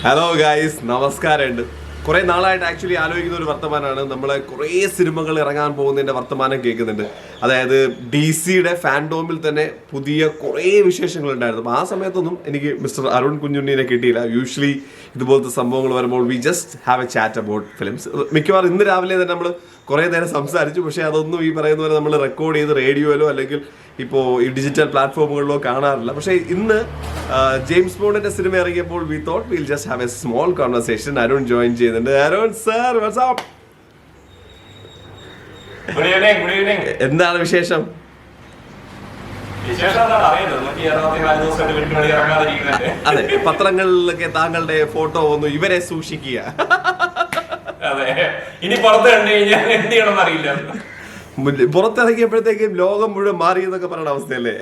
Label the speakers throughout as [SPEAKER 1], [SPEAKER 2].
[SPEAKER 1] Hello guys, നമസ്കാരമുണ്ട്. കുറേ നാളായിട്ട് ആക്ച്വലി ആലോചിക്കുന്ന ഒരു വർത്തമാനമാണ്. നമ്മളെ കുറേ സിനിമകൾ ഇറങ്ങാൻ പോകുന്നതിൻ്റെ വർത്തമാനം കേൾക്കുന്നുണ്ട്. അതായത് DC-യുടെ ഫാൻഡോമിൽ തന്നെ പുതിയ കുറേ വിശേഷങ്ങളുണ്ടായിരുന്നു. അപ്പോൾ ആ സമയത്തൊന്നും എനിക്ക് മിസ്റ്റർ അരുൺ കുഞ്ഞുണ്ണിനെ കിട്ടിയില്ല. യൂഷ്വലി ഇതുപോലത്തെ സംഭവങ്ങൾ വരുമ്പോൾ we just have A chat about films. മിക്കവാറും ഇന്ന് രാവിലെ തന്നെ നമ്മൾ കുറേ നേരം സംസാരിച്ചു. പക്ഷേ അതൊന്നും ഈ പറയുന്ന പോലെ നമ്മൾ റെക്കോർഡ് ചെയ്ത് റേഡിയോയിലോ അല്ലെങ്കിൽ ഇപ്പോൾ ഈ ഡിജിറ്റൽ പ്ലാറ്റ്ഫോമുകളിലോ കാണാറില്ല. പക്ഷേ ഇന്ന് ജെയിംസ് ബോണ്ടിന്റെ സിനിമ ഇറങ്ങിയപ്പോൾ we thought we'll just have a small conversation. Arun join ചെയ്യുന്നുണ്ട്. Arun sir, what's up?
[SPEAKER 2] Good evening.
[SPEAKER 1] എന്താണ് വിശേഷം? അതെ, പത്രങ്ങളിലൊക്കെ താങ്കളുടെ ഫോട്ടോ വന്നു. ഇവരെ സൂക്ഷിക്കുക.
[SPEAKER 2] അതെ, ഇനി പുറത്ത് കണ്ടു കഴിഞ്ഞാൽ എന്ത് ചെയ്യണമെന്ന് അറിയില്ല.
[SPEAKER 1] പുറത്തിറങ്ങിയപ്പോഴത്തേക്കും ലോകം മുഴുവൻ മാറി എന്നൊക്കെ പറയുന്ന അവസ്ഥയല്ലേ?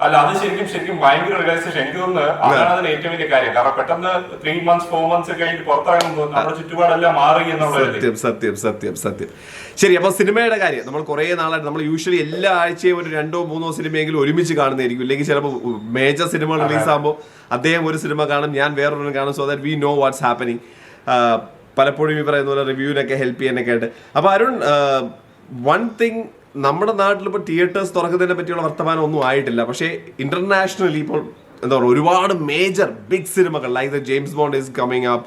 [SPEAKER 2] അല്ല, അത് ശരിക്കും ഭയങ്കര റിയലൈസേഷൻ. എനിക്ക് തോന്നുന്നു അതാണ് അതിന് ഏറ്റവും വലിയ കാര്യം. കാരണം പെട്ടെന്ന് 3 months 4 months കഴിഞ്ഞിട്ട് പുറത്തിറങ്ങുമ്പോൾ നമ്മുടെ ചുറ്റുപാടെല്ലാം മാറി എന്നുള്ളത്.
[SPEAKER 1] സത്യം. ശരി, അപ്പൊ സിനിമയുടെ കാര്യം നമ്മൾ കുറെ നാളായിട്ട് നമ്മൾ യൂഷ്വലി എല്ലാ ആഴ്ചയും ഒരു 2-3 സിനിമയെങ്കിലും ഒരുമിച്ച് കാണുന്നതായിരിക്കും. ഇല്ലെങ്കിൽ ചിലപ്പോൾ മേജർ സിനിമകൾ റിലീസാകുമ്പോൾ അദ്ദേഹം ഒരു സിനിമ കാണും, ഞാൻ വേറൊരെണ്ണം കാണും. So that we know what's happening. പലപ്പോഴും ഈ പറയുന്ന പോലെ റിവ്യൂവിനൊക്കെ ഹെൽപ്പ് ചെയ്യാനൊക്കെ ആയിട്ട്. അപ്പൊ അരുൺ, വൺ തിങ്, നമ്മുടെ നാട്ടിൽ ഇപ്പോൾ തിയേറ്റേഴ്സ് തുറക്കുന്നതിനെ പറ്റിയുള്ള വർത്തമാനം ഒന്നും ആയിട്ടില്ല. പക്ഷേ ഇന്റർനാഷണലി ഇപ്പോൾ എന്താ പറയുക, ഒരുപാട് മേജർ ബിഗ് സിനിമകൾ like the James bond is coming up,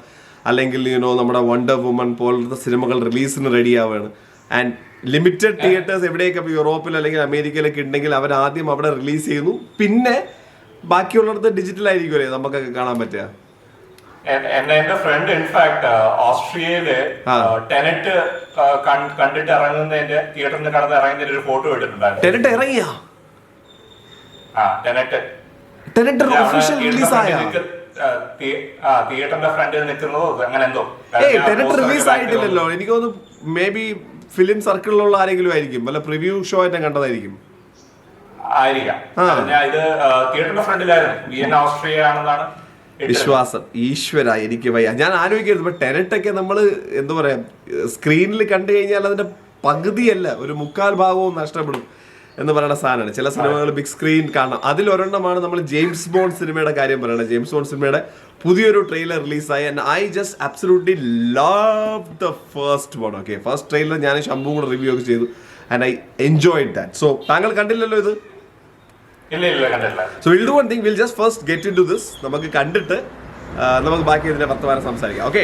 [SPEAKER 1] അല്ലെങ്കിൽ നമ്മുടെ വണ്ടർ വുമൺ പോലത്തെ സിനിമകൾ റിലീസിന് റെഡി ആവുകയാണ്. ആൻഡ് ലിമിറ്റഡ് തിയേറ്റേഴ്സ് എവിടെയൊക്കെ ഇപ്പോൾ യൂറോപ്പിൽ അല്ലെങ്കിൽ അമേരിക്കയിലൊക്കെ ഉണ്ടെങ്കിൽ അവർ ആദ്യം അവിടെ റിലീസ് ചെയ്യുന്നു, പിന്നെ ബാക്കിയുള്ളിടത്ത് ഡിജിറ്റൽ ആയിരിക്കുമല്ലേ നമുക്കൊക്കെ കാണാൻ പറ്റുക.
[SPEAKER 2] എന്റെ ഫ്രണ്ട് ഇൻഫാക്ട് ഓസ്ട്രിയയില് ടെനറ്റ് കണ്ടിട്ട് ഇറങ്ങുന്നതിന്റെ തിയേറ്ററിൽ കടന്ന് ഇറങ്ങുന്നതിന്റെ ഒരു ഫോട്ടോ എടുത്തിട്ടുണ്ടായിരുന്നു. തിയേറ്ററിന്റെ ഫ്രണ്ടിൽ നിൽക്കുന്നതോ അങ്ങനെ എന്തോ.
[SPEAKER 1] റിലീസ് ആയിട്ടില്ലല്ലോ. എനിക്ക് തോന്നുന്നു മേ ബി ഫിലിം സർക്കിളിലുള്ള ആരെങ്കിലും ആയിരിക്കും, വല്ല പ്രിവ്യൂ ഷോ ആയിട്ട് കണ്ടതായിരിക്കും.
[SPEAKER 2] ഇത് തിയേറ്ററിന്റെ ഫ്രണ്ടിലായിരുന്നു. വിയന്ന ഓസ്ട്രിയ ആണെന്നാണ്
[SPEAKER 1] വിശ്വാസം. ഈശ്വര, എനിക്ക് വയ്യ. ഞാൻ ആലോചിക്കരുത്, ഇപ്പൊ ടെനറ്റൊക്കെ നമ്മൾ എന്താ പറയാ, സ്ക്രീനിൽ കണ്ടു കഴിഞ്ഞാൽ അതിന്റെ പകുതിയല്ല, ഒരു 1/4 ഭാഗവും നഷ്ടപ്പെടും എന്ന് പറയുന്ന സാധനമാണ്. ചില സിനിമകൾ ബിഗ് സ്ക്രീൻ കാണണം. അതിലൊരെണ്ണമാണ് നമ്മൾ ജെയിംസ് ബോണ്ട് സിനിമയുടെ കാര്യം പറയുന്നത്. ജെയിംസ് ബോണ്ട് സിനിമയുടെ പുതിയൊരു ട്രെയിലർ റിലീസായി. And I just absolutely love the first one. Okay, first trailer ഞാൻ ശംഭു കൂടെ റിവ്യൂ ഒക്കെ ചെയ്തു. And I enjoyed that. So താങ്കൾ കണ്ടില്ലല്ലോ ഇത്? So we'll do one thing. We'll just first get into this. നമുക്ക് കണ്ടിട്ട് നമുക്ക് ബാക്കി ഇതിന്റെ വർത്തമാനം സംസാരിക്കാം. ഓക്കെ,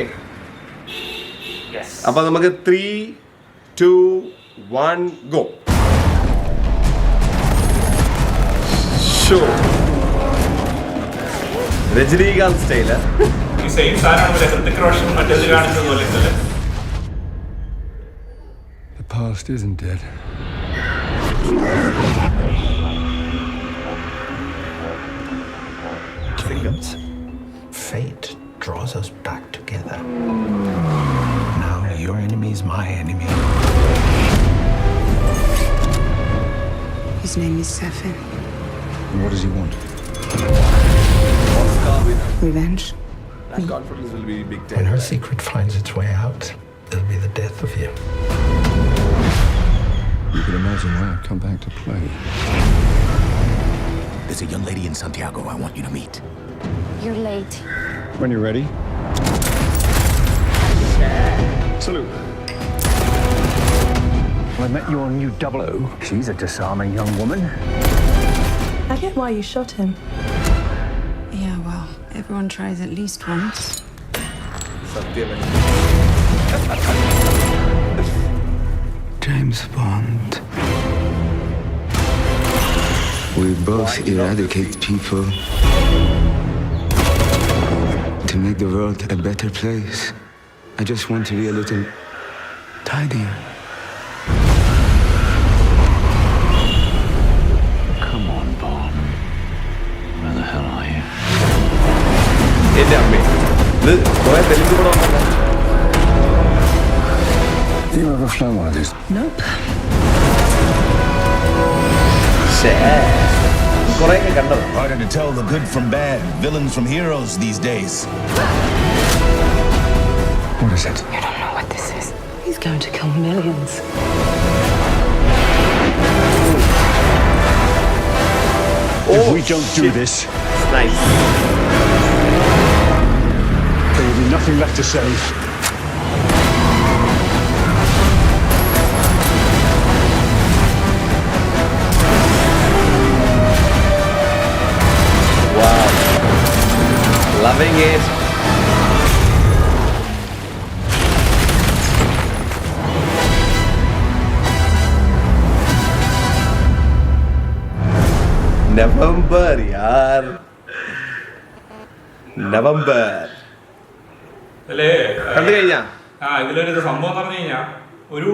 [SPEAKER 1] അപ്പൊ നമുക്ക് 3, 2, 1 go. Show Rajinikanth style.
[SPEAKER 3] The past isn't dead.
[SPEAKER 4] Fate draws us back together. Now your enemy is my enemy.
[SPEAKER 5] His name is Safin.
[SPEAKER 3] And what does he want?
[SPEAKER 5] Revenge.
[SPEAKER 1] That confidence will be big time.
[SPEAKER 4] When her secret finds its way out, it'll be the death of you.
[SPEAKER 3] You can imagine why I've come back to play.
[SPEAKER 6] There's a young lady in Santiago I want you to meet.
[SPEAKER 7] You're late.
[SPEAKER 3] When you're ready. Salute.
[SPEAKER 6] Well, I met your new 00. She's a disarming young woman.
[SPEAKER 8] I get why you shot him.
[SPEAKER 5] Yeah, well, everyone tries at least once.
[SPEAKER 4] James Bond.
[SPEAKER 9] We both eradicate people to make the world a better place. I just want to be a little tidier.
[SPEAKER 6] Come on, Bond. Where the hell are you?
[SPEAKER 1] എന്റെ അമ്മേ, ഇത് കുറെ തെലുങ്ക് പടം ഉണ്ടല്ലോ.
[SPEAKER 3] You ever flown one of these?
[SPEAKER 8] Nope.
[SPEAKER 1] കുറെയൊക്കെ കണ്ടത്.
[SPEAKER 6] Harder to tell the good from bad, villains from heroes these days.
[SPEAKER 3] What is it?
[SPEAKER 5] You don't know what this is. He's going to kill millions.
[SPEAKER 3] If we don't do this,
[SPEAKER 1] Nice.
[SPEAKER 3] nothing left to save.
[SPEAKER 1] Loving it. November, yaar. November.
[SPEAKER 2] അല്ലേ
[SPEAKER 1] കണ്ടു കഴിഞ്ഞാ?
[SPEAKER 2] ഇതിലൊരു സംഭവം എന്ന് പറഞ്ഞു കഴിഞ്ഞാൽ ഒരു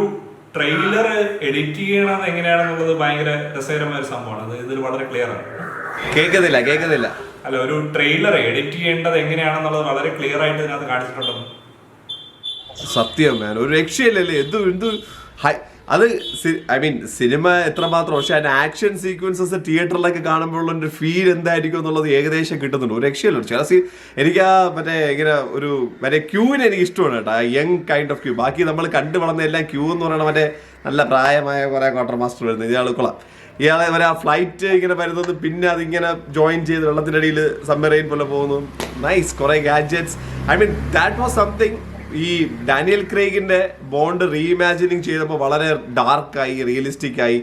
[SPEAKER 2] trailer edit ചെയ്യണത് എങ്ങനെയാണെന്നുള്ളത് ഭയങ്കര രസകരമായ ഒരു സംഭവമാണ്. അത് ഇതിൽ വളരെ ക്ലിയർ ആണ്.
[SPEAKER 1] കേൾക്കുന്നില്ല.
[SPEAKER 2] അല്ല, ഒരു ട്രെയിലർ എഡിറ്റ് ചെയ്യേണ്ടത് എങ്ങനെയാണെന്നുള്ളത് വളരെ ക്ലിയർ ആയിട്ട് ഇതിനകത്ത് കാണിച്ചിട്ടുണ്ടെന്ന്.
[SPEAKER 1] സത്യം മാൻ, ഒരു രക്ഷയില്ലല്ലേ. അത് ഐ മീൻ സിനിമ എത്രമാത്രം, പക്ഷെ അതിന്റെ ആക്ഷൻ സീക്വൻസസ് തിയേറ്ററിലൊക്കെ കാണുമ്പോഴുള്ള ഒരു ഫീൽ എന്തായിരിക്കും എന്നുള്ളത് ഏകദേശം കിട്ടുന്നുണ്ട്. ഒരു രക്ഷയില്ല. ചില എനിക്ക് ആ ഇങ്ങനെ ഒരു ക്യൂവിനെ എനിക്ക് ഇഷ്ടമാണ് കേട്ടോ, ആ യങ് കൈൻഡ് ഓഫ് ക്യൂ. ബാക്കി നമ്മൾ കണ്ടു വളർന്ന എല്ലാം ക്യൂ എന്ന് പറയുന്നത് നല്ല പ്രായമായ കുറെ ക്വാർട്ടർ മാസ്റ്റർ വരുന്നത്. ഇയാൾ കൊള്ളാം. ഇയാളെ ആ ഫ്ലൈറ്റ് ഇങ്ങനെ വരുന്നത്, പിന്നെ അതിങ്ങനെ ജോയിൻ ചെയ്ത് വെള്ളത്തിനടിയിൽ സബ്മറൈൻ പോലെ പോകുന്നു. നൈസ്, കുറെ gadgets. I mean that was something. ഈ ഡാനിയൽ ക്രെയ്ഗിന്റെ ബോണ്ട് റീഇമാജിനിങ് ചെയ്തപ്പോൾ വളരെ ഡാർക്കായി, റിയലിസ്റ്റിക് ആയി.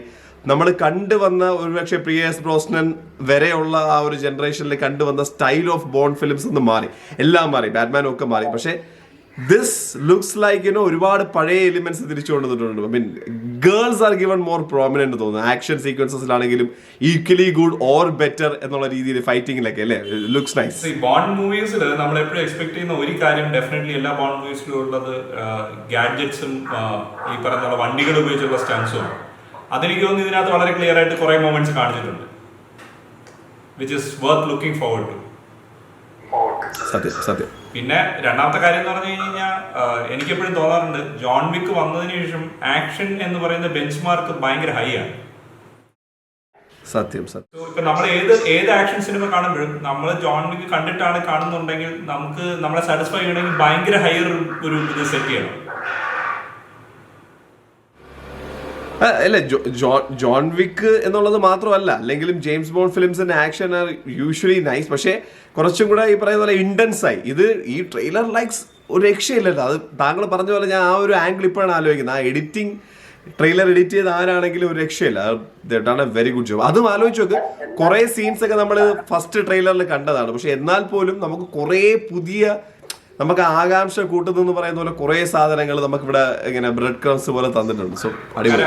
[SPEAKER 1] നമ്മൾ കണ്ടുവന്ന ഒരുപക്ഷെ പിയേഴ്സ് ബ്രോസ്നൻ വരെയുള്ള ആ ഒരു ജനറേഷനിൽ കണ്ടുവന്ന സ്റ്റൈൽ ഓഫ് ബോണ്ട് ഫിലിംസ് ഒന്ന് മാറി, എല്ലാം മാറി, ബാറ്റ്മാനും ഒക്കെ മാറി. പക്ഷേ ദിസ് ലുക്സ് ലൈക്ക് ഒരുപാട് പഴയ എലിമെന്റ്സ് തിരിച്ചു കൊണ്ടുവന്നിട്ടുണ്ട്. I mean girls are given more prominent തോന്നുന്നു. ആക്ഷൻ സീക്വൻസസിലാണെങ്കിലും ഈക്വലി ഗുഡ് ഓർ ബെറ്റർ എന്നുള്ള രീതിയിൽ ഫൈറ്റിംഗിലൊക്കെ അല്ലേ, ലുക്സ് നൈസ്.
[SPEAKER 2] ബോണ്ട് മൂവീസിൽ നമ്മൾ എപ്പോഴും എക്സ്പെക്ട് ചെയ്യുന്ന ഒരു കാര്യം ഡെഫിനറ്റ്ലി എല്ലാ ബോണ്ട് മൂവീസിലും ഉള്ളത് ഗാഡ്ജറ്റ്സും ഈ പറയുന്ന വണ്ടികൾ ഉപയോഗിച്ചുള്ള സ്റ്റൺസും. അതെനിക്ക് തോന്നുന്നു ഇതിനകത്ത് വളരെ ക്ലിയർ ആയിട്ട് കുറെ മൊമെന്റ്സ് കാണിച്ചിട്ടുണ്ട്, which is worth looking forward to.
[SPEAKER 1] സത്യം.
[SPEAKER 2] പിന്നെ രണ്ടാമത്തെ കാര്യം എന്ന് പറഞ്ഞു കഴിഞ്ഞാൽ എനിക്ക് എപ്പോഴും തോന്നാറുണ്ട്, ജോൺ വിക്ക് വന്നതിന് ശേഷം ആക്ഷൻ എന്ന് പറയുന്ന ബെഞ്ച് മാർക്ക് ഭയങ്കര ഹൈ ആണ്.
[SPEAKER 1] സത്യം.
[SPEAKER 2] ഇപ്പൊ നമ്മൾ ഏത് ആക്ഷൻ സിനിമ കാണുമ്പോഴും നമ്മൾ ജോൺ വിക്ക് കണ്ടിട്ടാണ് കാണുന്നുണ്ടെങ്കിൽ നമുക്ക് നമ്മളെ സാറ്റിസ്ഫൈ ചെയ്യണമെങ്കിൽ ഭയങ്കര ഹയർ ഒരു ഇത് സെറ്റ് ചെയ്യണം.
[SPEAKER 1] അല്ല, ജോൺ വിക്ക് എന്നുള്ളത് മാത്രമല്ല, അല്ലെങ്കിലും ജെയിംസ് ബോണ്ട് ഫിലിംസിന്റെ ആക്ഷൻ ആർ യൂഷ്വലി നൈസ്. പക്ഷേ കുറച്ചും കൂടെ ഈ പറയുന്ന പോലെ ഇന്റൻസ് ആയി. ഇത് ഈ ട്രെയിലർ ലൈക്സ് ഒരു രക്ഷയില്ലല്ലോ. അത് താങ്കൾ പറഞ്ഞ പോലെ ഞാൻ ആ ഒരു ആംഗിൾ ഇപ്പോഴാണ് ആലോചിക്കുന്നത്. ആ എഡിറ്റിംഗ്, ട്രെയിലർ എഡിറ്റ് ചെയ്ത് ആരാണെങ്കിലും ഒരു രക്ഷയില്ല. That A very good job. അതും ആലോചിച്ച് നോക്ക്, കുറേ സീൻസ് ഒക്കെ നമ്മൾ ഫസ്റ്റ് ട്രെയിലറിൽ കണ്ടതാണ്. പക്ഷെ എന്നാൽ പോലും നമുക്ക് കുറേ പുതിയ, നമുക്ക് ആകാംക്ഷ കൂട്ടുന്നെന്ന് പറയുന്ന പോലെ കുറെ സാധനങ്ങൾ നമുക്ക് ഇവിടെ ഇങ്ങനെ ബ്രെഡ് ക്രംസ് പോലെ തന്നിട്ടുണ്ട്. സോ അടിപൊളി.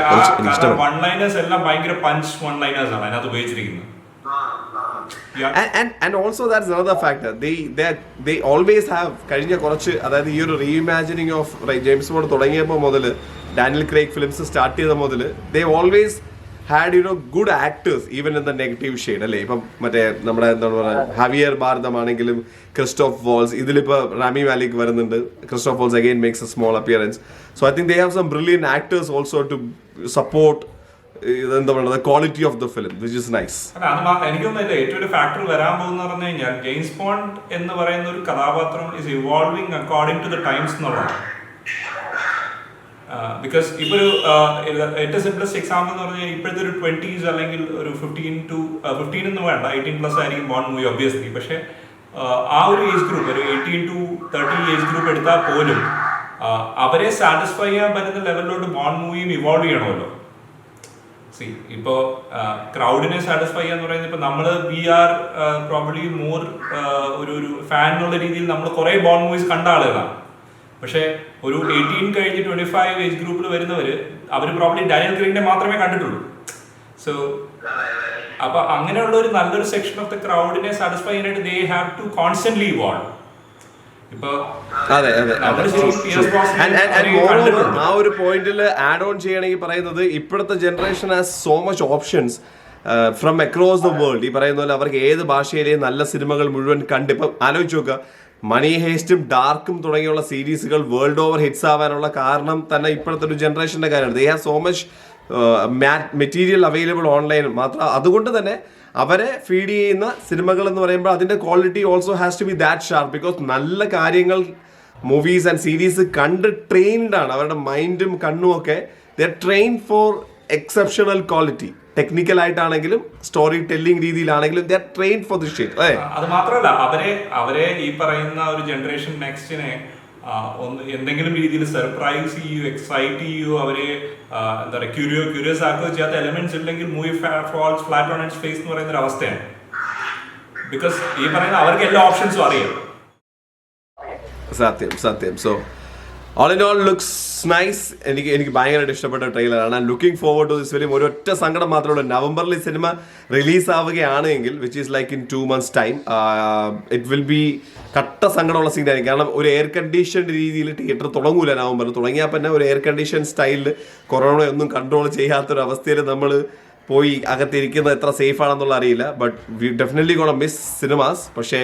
[SPEAKER 1] And also that's another factor. They always have, കഴിഞ്ഞ കുറച്ച്, അതായത് ഈ ഒരു റീഇമാജിനിങ് ഓഫ് ജെയിംസ് ബോണ്ട് തുടങ്ങിയപ്പോൾ മുതൽ, ഡാനിയൽ ക്രെയ്ഗ് ഫിലിംസ് സ്റ്റാർട്ട് ചെയ്ത മുതൽ, they always had good actors even in the negative shade അല്ലേ. ഇപ്പം മറ്റേ നമ്മുടെ എന്താണ് പറയുക, ഹവിയർ ബാർദം ആണെങ്കിലും ക്രിസ്റ്റോഫ് വോൾസ്, ഇതിലിപ്പോൾ റാമി മാലിക് വരുന്നുണ്ട്. Christoph Waltz again makes a small appearance. So I think they have some brilliant actors also to support എന്താ പറയുക quality of the film, which is nice.
[SPEAKER 2] എനിക്കൊന്നും ഏറ്റവും ഒരു factor വരാൻ പോകുന്ന പറഞ്ഞു കഴിഞ്ഞാൽ, ജെയിംസ് ബോണ്ട് എന്ന് പറയുന്ന ഒരു കഥാപാത്രം is evolving according to the times എന്നുള്ളതാണ്. ബിക്കോസ് ഇപ്പൊ ഒരു ഏറ്റവും സിംപ്ലസ്റ്റ് എക്സാമ്പിൾ എന്ന് പറഞ്ഞാൽ, ഇപ്പോഴത്തെ ഒരു 20s അല്ലെങ്കിൽ ഒരു 15 എന്ന് വേണ്ട, 18+ ആയിരിക്കും ബോണ്ട് മൂവി ഒബ്വിയസ്ലി. പക്ഷെ ആ ഒരു ഏജ് ഗ്രൂപ്പ്, ഒരു 18 to 30 ഏജ് ഗ്രൂപ്പ് എടുത്താൽ പോലും അവരെ സാറ്റിസ്ഫൈ ചെയ്യാൻ പറ്റുന്ന ലെവലിലോട്ട് ബോണ്ട് മൂവിയും ഇവോൾവ് ചെയ്യണമല്ലോ. ഇപ്പോ ക്രൗഡിനെ സാറ്റിസ്ഫൈ ചെയ്യാന്ന് പറയുന്നത്, ഇപ്പൊ നമ്മള് വി ആർ പ്രോബ്ലി മോർ ഒരു ഫാൻ എന്നുള്ള രീതിയിൽ നമ്മൾ കുറെ ബോണ്ട് മൂവീസ് കണ്ട ആളുകളാണ്. പക്ഷെ ഒരു 18 കഴിഞ്ഞ് 25 ഏജ് ഗ്രൂപ്പിൽ വരുന്നവര്, അവർ പ്രോബ്ലി ഡാനിയൽ ക്രെയ്ഗിനെ മാത്രമേ കണ്ടിട്ടുള്ളൂ. സോ അപ്പൊ അങ്ങനെയുള്ള ഒരു നല്ലൊരു സെക്ഷൻ ഓഫ് ദ ക്രൗഡിനെ സാറ്റിസ്ഫൈ ചെയ്യാനായിട്ട് they have to constantly evolve.
[SPEAKER 1] ആ ഒരു പോയിന്റിൽ ആഡ് ഓൺ ചെയ്യണമെങ്കിൽ പറയുന്നത്, ഇപ്പോഴത്തെ generation has so much options from across the world. ഈ പറയുന്ന പോലെ അവർക്ക് ഏത് ഭാഷയിലെയും നല്ല സിനിമകൾ മുഴുവൻ കണ്ട്, ഇപ്പം ആലോചിച്ച് നോക്കുക, മണി ഹേസ്റ്റും ഡാർക്കും തുടങ്ങിയുള്ള സീരീസുകൾ വേൾഡ് ഓവർ ഹിറ്റ്സ് ആവാനുള്ള കാരണം തന്നെ ഇപ്പോഴത്തെ ഒരു ജനറേഷന്റെ കാര്യമാണ്. They have so much material available online മാത്രം. അതുകൊണ്ട് തന്നെ അവരെ ഫീഡ് ചെയ്യുന്ന സിനിമകൾ എന്ന് പറയുമ്പോൾ അതിന്റെ quality also has to be that sharp. Because നല്ല കാര്യങ്ങൾ മൂവീസ് ആൻഡ് സീരീസ് കണ്ട് ട്രെയിൻഡ് ആണ്. അവരുടെ മൈൻഡും കണ്ണും ഒക്കെ they are trained for exceptional quality. Technical ആയിട്ടാണെങ്കിലും സ്റ്റോറി ടെല്ലിംഗ് രീതിയിലാണെങ്കിലും they are trained for this shit. അല്ലേ?
[SPEAKER 2] അത് മാത്രമല്ല അവരെ ഈ പറയുന്ന ഒരു ജനറേഷൻ നെക്സ്റ്റിനെ ഒന്ന് എന്തെങ്കിലും രീതിയിൽ സർപ്രൈസ് ചെയ്യൂ, എക്സൈറ്റ് ചെയ്യൂ, അവരെ എന്താ പറയുക ക്യൂരിയസ് ആക്കുക ചെയ്യാത്ത എലമെന്റ്സ് ഇല്ലെങ്കിൽ movie falls flat on its face എന്ന് പറയുന്ന ഒരു അവസ്ഥയാണ്. ബിക്കോസ് ഈ പറയുന്ന അവർക്ക് എല്ലാ ഓപ്ഷൻസും അറിയാം.
[SPEAKER 1] സത്യം. So all in all looks nice. എനിക്ക് ഭയങ്കരമായിട്ട് ഇഷ്ടപ്പെട്ട ട്രെയിലറാണ്. And looking forward to this film. ഒരൊറ്റ സങ്കടം മാത്രമേ ഉള്ളൂ, നവംബറിൽ ഈ സിനിമ റിലീസ് ആവുകയാണെങ്കിൽ which is like in 2 months time it will be കട്ട സങ്കടമുള്ള സീനായിരിക്കും. കാരണം ഒരു എയർ കണ്ടീഷൻ രീതിയിൽ തിയേറ്റർ തുടങ്ങൂല നവംബറിൽ. തുടങ്ങിയാൽ പിന്നെ ഒരു എയർ കണ്ടീഷൻ സ്റ്റൈലിൽ കൊറോണ ഒന്നും കൺട്രോൾ ചെയ്യാത്തൊരു അവസ്ഥയിൽ നമ്മൾ പോയി അകത്തിരിക്കുന്നത് എത്ര സേഫ് ആണെന്നുള്ള അറിയില്ല. But V definitely gonna miss cinemas. പക്ഷേ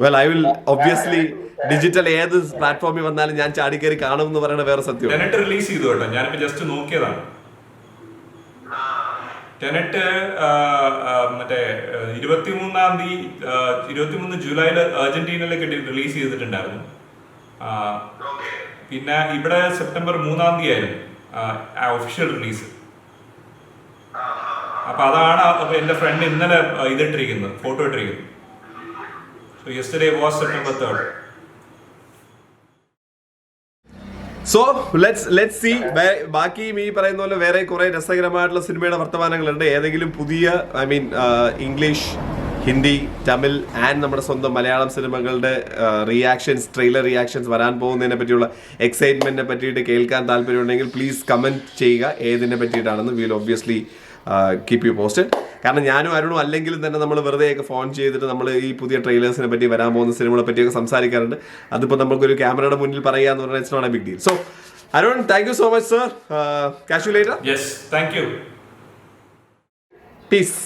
[SPEAKER 1] well I will obviously digital ഏത് പ്ലാറ്റ്ഫോമിൽ വന്നാലും ഞാൻ ചാടിക്കയറി കാണും എന്ന് പറയുന്നത് വേറെ സത്യം.
[SPEAKER 2] ടെനറ്റ് റിലീസ് ചെയ്തു കേട്ടോ, ഞാനിപ്പോ ജസ്റ്റ് നോക്കിയതാണ്. ടെനറ്റ് മറ്റേ 23 ജൂലൈയിൽ അർജന്റീനയിലേക്ക് റിലീസ് ചെയ്തിട്ടുണ്ടായിരുന്നു. പിന്നെ ഇവിടെ സെപ്റ്റംബർ 3 ആയിരുന്നു ഒഫീഷ്യൽ റിലീസ്. അപ്പൊ അതാണ് എന്റെ ഫ്രണ്ട് ഇന്നലെ ഇതിട്ടിരിക്കുന്നത്, ഫോട്ടോ ഇട്ടിരിക്കുന്നത്. So yesterday was September 3rd.
[SPEAKER 1] So let's see. ബാക്കിയും ഈ പറയുന്ന പോലെ വേറെ കുറെ രസകരമായിട്ടുള്ള സിനിമയുടെ വർത്തമാനങ്ങളുണ്ട്. ഏതെങ്കിലും പുതിയ ഇംഗ്ലീഷ്, ഹിന്ദി, തമിഴ് ആൻഡ് നമ്മുടെ സ്വന്തം മലയാളം സിനിമകളുടെ റിയാക്ഷൻസ്, ട്രെയിലർ റിയാക്ഷൻസ് വരാൻ പോകുന്നതിനെ പറ്റിയുള്ള എക്സൈറ്റ്മെന്റിനെ പറ്റിയിട്ട് കേൾക്കാൻ താല്പര്യമുണ്ടെങ്കിൽ പ്ലീസ് കമന്റ് ചെയ്യുക ഏതിനെ പറ്റിയിട്ടാണെന്ന്. Will obviously keep you posted. കാരണം ഞാനും അരുണും അല്ലെങ്കിലും തന്നെ നമ്മൾ വെറുതെയൊക്കെ ഫോൺ ചെയ്തിട്ട് നമ്മൾ ഈ പുതിയ ട്രെയിലേഴ്സിനെ പറ്റി, വരാൻ പോകുന്ന സിനിമകളെ പറ്റിയൊക്കെ സംസാരിക്കാറുണ്ട്. അതിപ്പോൾ നമുക്കൊരു ക്യാമറയുടെ മുന്നിൽ പറയുക എന്ന് പറഞ്ഞാൽ it's not a big deal. So Arun, thank you so much sir. Catch you later.
[SPEAKER 2] Yes, thank you.
[SPEAKER 1] Peace.